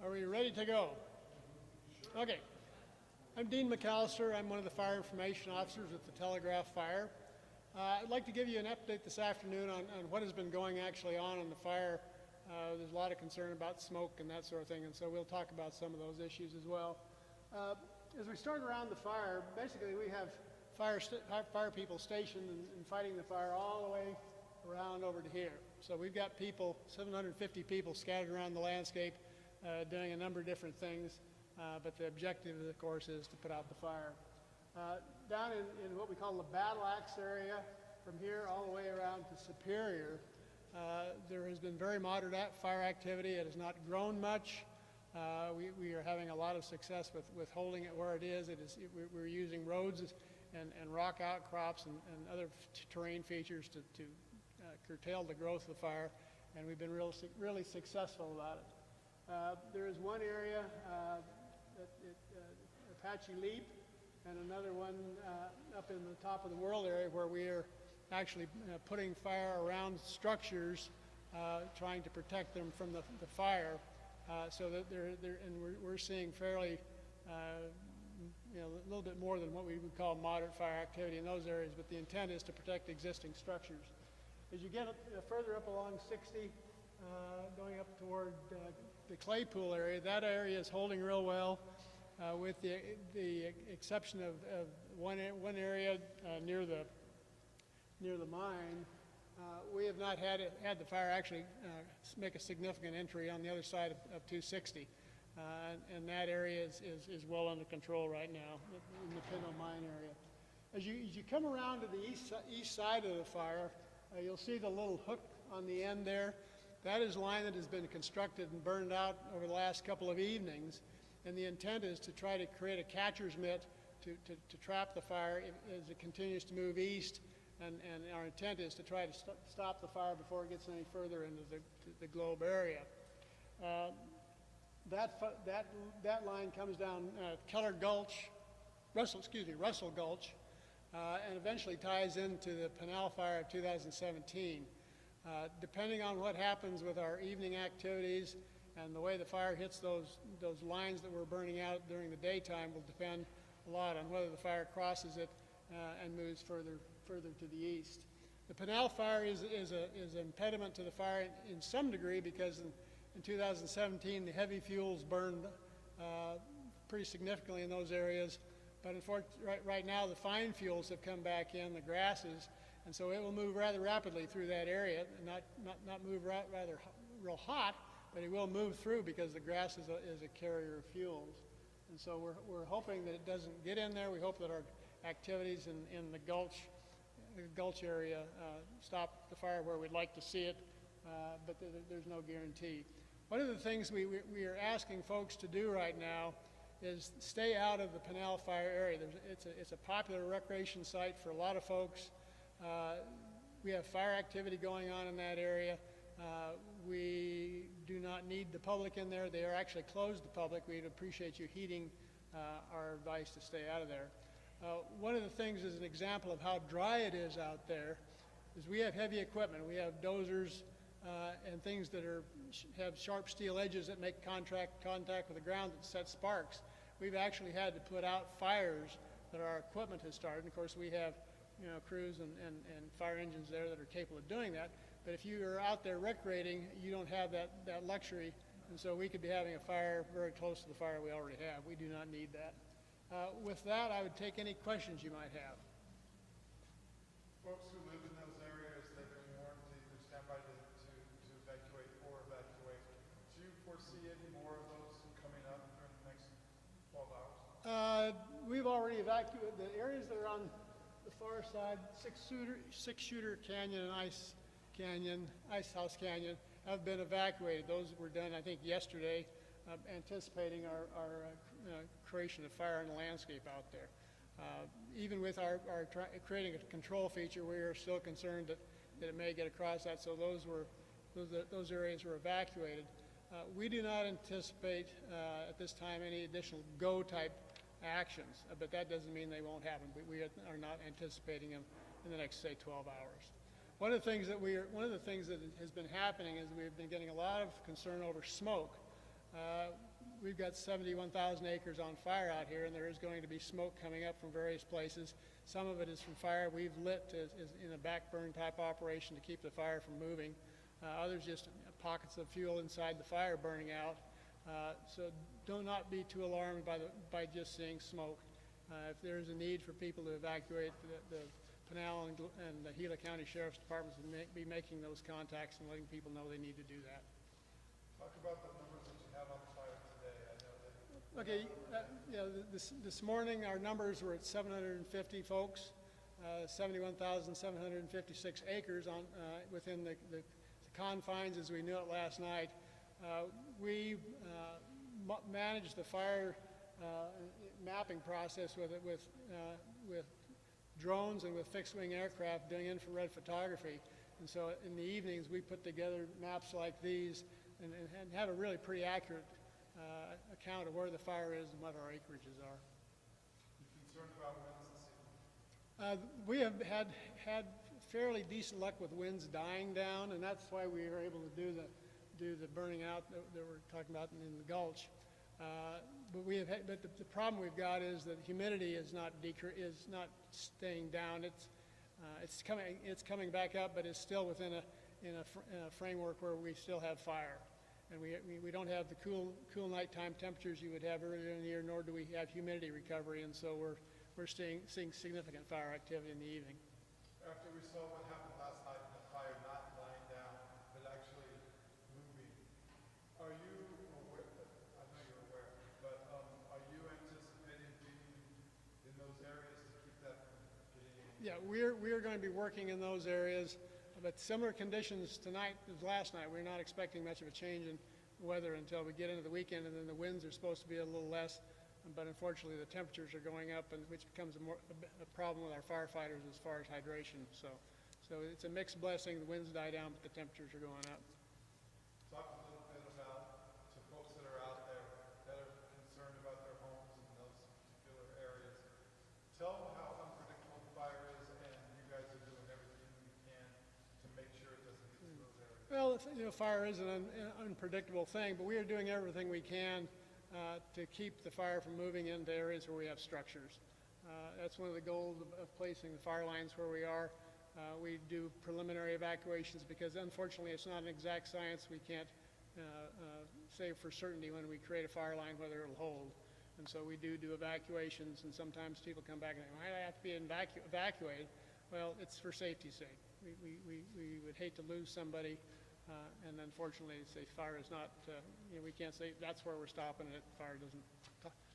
Are we ready to go? Okay. I'm Dean McAllister. I'm one of the fire information officers with the Telegraph Fire. I'd like to give you an update this afternoon on what has been going actually on in the fire. There's a lot of concern about smoke and that sort of thing, and so we'll talk about some of those issues as well. As we start around the fire, basically we have fire people stationed and fighting the fire all the way around over to here. So we've got people, 750 people scattered around the landscape doing a number of different things, but the objective, of course, is to put out the fire. Down in what we call the battle axe area, from here all the way around to Superior, there has been very moderate fire activity. It has not grown much. We are having a lot of success with holding it where it is. We're using roads and rock outcrops and other terrain features to curtail the growth of the fire, and we've been really successful about it. There is one area, Apache Leap, and another one up in the top of the world area where we are actually putting fire around structures, trying to protect them from the fire, so that we're seeing fairly, a little bit more than what we would call moderate fire activity in those areas, but the intent is to protect existing structures. As you get further up along 60, going up toward the Claypool area, that area is holding real well, with the exception of one area near the mine. We have not had the fire actually make a significant entry on the other side of 260, and that area is well under control right now in the Pinto Mine area. As you come around to the east side of the fire, you'll see the little hook on the end there. That is line that has been constructed and burned out over the last couple of evenings, and the intent is to try to create a catcher's mitt to trap the fire as it continues to move east, and our intent is to try to stop the fire before it gets any further into the globe area. That line comes down Russell Gulch, and eventually ties into the Pinal Fire of 2017. Depending on what happens with our evening activities and the way the fire hits those lines that we're burning out during the daytime will depend a lot on whether the fire crosses it and moves further to the east. The Pinal Fire is an impediment to the fire in some degree because in 2017 the heavy fuels burned pretty significantly in those areas. But right now the fine fuels have come back in, the grasses, and so it will move rather rapidly through that area, and not move rather real hot, but it will move through because the grass is a carrier of fuels. And so we're hoping that it doesn't get in there. We hope that our activities in the gulch area stop the fire where we'd like to see it, but there's no guarantee. One of the things we are asking folks to do right now is stay out of the Pinal Fire area. It's a popular recreation site for a lot of folks. We have fire activity going on in that area. We do not need the public in there. They are actually closed to the public. We'd appreciate you heeding our advice to stay out of there. One of the things as an example of how dry it is out there is we have heavy equipment. We have dozers and things that have sharp steel edges that make contact with the ground that set sparks. We've actually had to put out fires that our equipment has started. And of course, we have crews and fire engines there that are capable of doing that. But if you are out there recreating, you don't have that luxury, and so we could be having a fire very close to the fire we already have. We do not need that. With that, I would take any questions you might have. Folks who live in those areas, they've been warned to either stand by to evacuate or evacuate. Do you foresee any more of those coming up during the next 12 hours? We've already evacuated the areas that are on the far side, Six-Shooter Canyon and Ice House Canyon have been evacuated. Those were done, I think, yesterday, anticipating our creation of fire in the landscape out there. Even with our creating a control feature, we are still concerned that it may get across that, so those areas were evacuated. We do not anticipate at this time any additional go-type actions, but that doesn't mean they won't happen. We are not anticipating them in the next, say, 12 hours. One of the things that has been happening is we've been getting a lot of concern over smoke. we've got 71,000 acres on fire out here, and there is going to be smoke coming up from various places. Some of it is from fire we've lit as in a backburn type operation to keep the fire from moving. Others just pockets of fuel inside the fire burning out. So do not be too alarmed by just seeing smoke. If there is a need for people to evacuate, the Pinal and the Gila County Sheriff's Departments will be making those contacts and letting people know they need to do that. Talk about the numbers that you have on fire today. I know that. Okay, this morning our numbers were at 750 folks, 71,756 acres on within the confines as we knew it last night. We managed the fire mapping process with drones and with fixed-wing aircraft doing infrared photography. And so in the evenings we put together maps like these and have a really pretty accurate account of where the fire is and what our acreages are. You concerned about winds this evening? We have had fairly decent luck with winds dying down, and that's why we were able to do the burning out that we're talking about in the Gulch. But the problem we've got is that humidity is not staying down. It's coming back up, but it's still within a framework where we still have fire, and we don't have the cool nighttime temperatures you would have earlier in the year, nor do we have humidity recovery, and so we're seeing significant fire activity in the evening. After we saw what happened last night, the fire not lying down, but actually moving, are you aware, I know you're aware, but are you anticipating being in those areas to keep that from getting? Yeah, we're going to be working in those areas, but similar conditions tonight as last night. We're not expecting much of a change in weather until we get into the weekend, and then the winds are supposed to be a little less. But unfortunately, the temperatures are going up, and which becomes a problem with our firefighters as far as hydration. So it's a mixed blessing. The winds die down, but the temperatures are going up. Talk a little bit about to folks that are out there that are concerned about their homes in those particular areas. Tell them how unpredictable the fire is, and you guys are doing everything you can to make sure it doesn't get to those areas. Well, fire is an unpredictable thing, but we are doing everything we can to keep the fire from moving into areas where we have structures. That's one of the goals of placing the fire lines where we are. We do preliminary evacuations because unfortunately it's not an exact science. We can't say for certainty when we create a fire line whether it'll hold. And so we do evacuations, and sometimes people come back and say, why do I have to be evacuated? Well, it's for safety's sake. We would hate to lose somebody. And unfortunately, say fire is not, we can't say that's where we're stopping it. Fire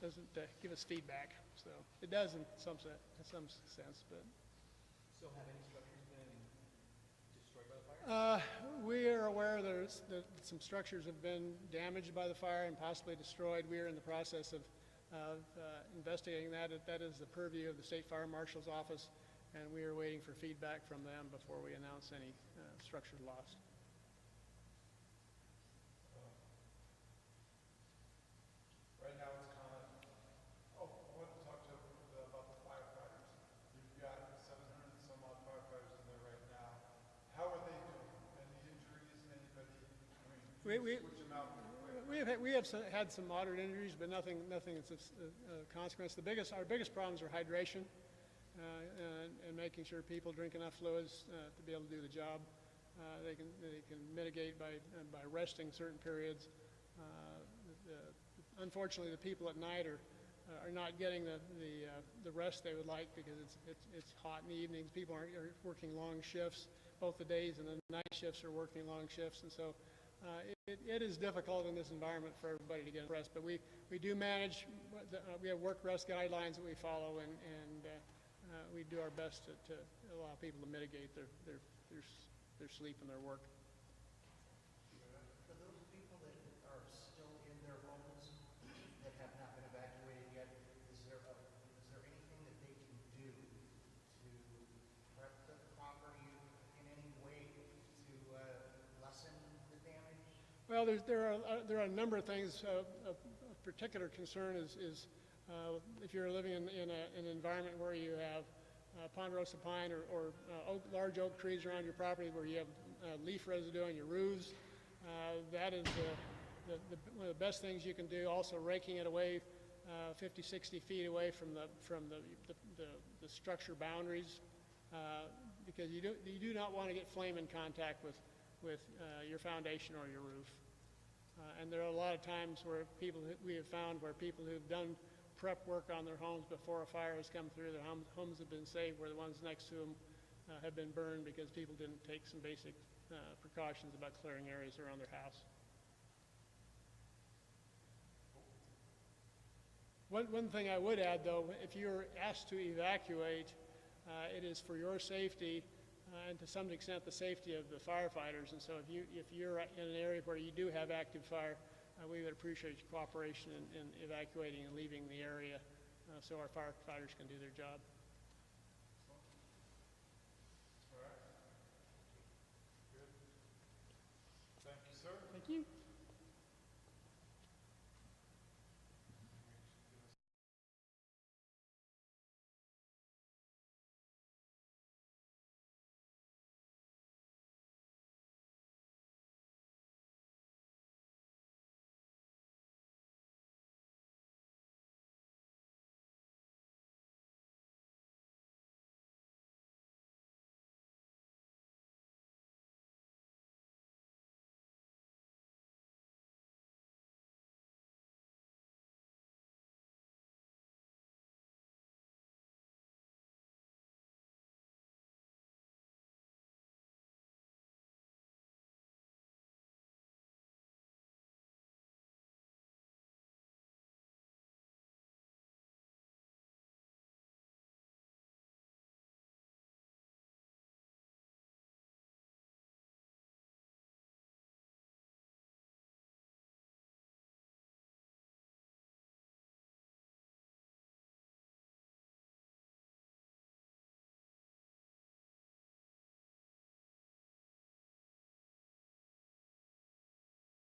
doesn't give us feedback. So it does in some sense, but. So have any structures been destroyed by the fire? We are aware that some structures have been damaged by the fire and possibly destroyed. We are in the process of investigating that. That is the purview of the State Fire Marshal's office, and we are waiting for feedback from them before we announce any structure lost. Right now it's kind of, I want to talk about the firefighters. You've got 700 and some odd firefighters in there right now. How are they doing? Any injuries? Anybody? Switch them out real quick. We have had some moderate injuries, but nothing that's consequence. Our biggest problems are hydration and making sure people drink enough fluids to be able to do the job. They can mitigate by resting certain periods. Unfortunately, the people at night are not getting the rest they would like because it's hot in the evenings. People are working long shifts. Both the days and the night shifts are working long shifts, and so it is difficult in this environment for everybody to get rest. But we do manage. We have work rest guidelines that we follow, and we do our best to allow people to mitigate their sleep and their work. For those people that are still in their homes that have not been evacuated yet, is there anything that they can do to prep the property in any way to lessen the damage? Well, there are a number of things. Of particular concern is if you're living in an environment where you have ponderosa pine or large oak trees around your property where you have leaf residue on your roofs. That is one of the best things you can do, also raking it away 50, 60 feet away from the structure boundaries, because you do not want to get flame in contact with your foundation or your roof. And there are a lot of times where we have found where people who've done prep work on their homes before a fire has come through, their homes have been saved, where the ones next to them have been burned because people didn't take some basic precautions about clearing areas around their house. One thing I would add, though, if you're asked to evacuate, it is for your safety and to some extent the safety of the firefighters. And so if you're in an area where you do have active fire, we would appreciate your cooperation in evacuating and leaving the area so our firefighters can do their job. All right. Good. Thank you, sir. Thank you.